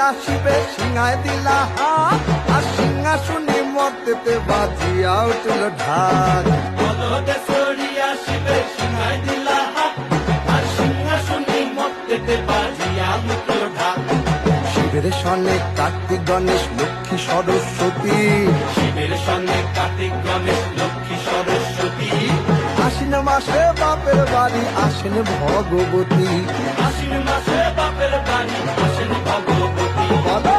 আসিবে সিংহায় দিলা হাত, আর সিংহাসনে মতেতে বাজিয়া উঠল ঢাক। বলদেশ্বরী আসিবে সিংহায় দিলা হাত, আর সিংহাসনে মত্তেতে বাজিয়া উঠল ঢাক। শিবের সনে কার্তিক গণেশ লক্ষ্মী সরস্বতী, শিবের সঙ্গে কার্তিক গণেশ লক্ষ্মী সরস্বতী। আশ্বিন মাসে বাপের বাড়ি আসেন ভগবতী। আশ্বিন মাসে বাপের বাড়ি আসেন ভগবতী। বলো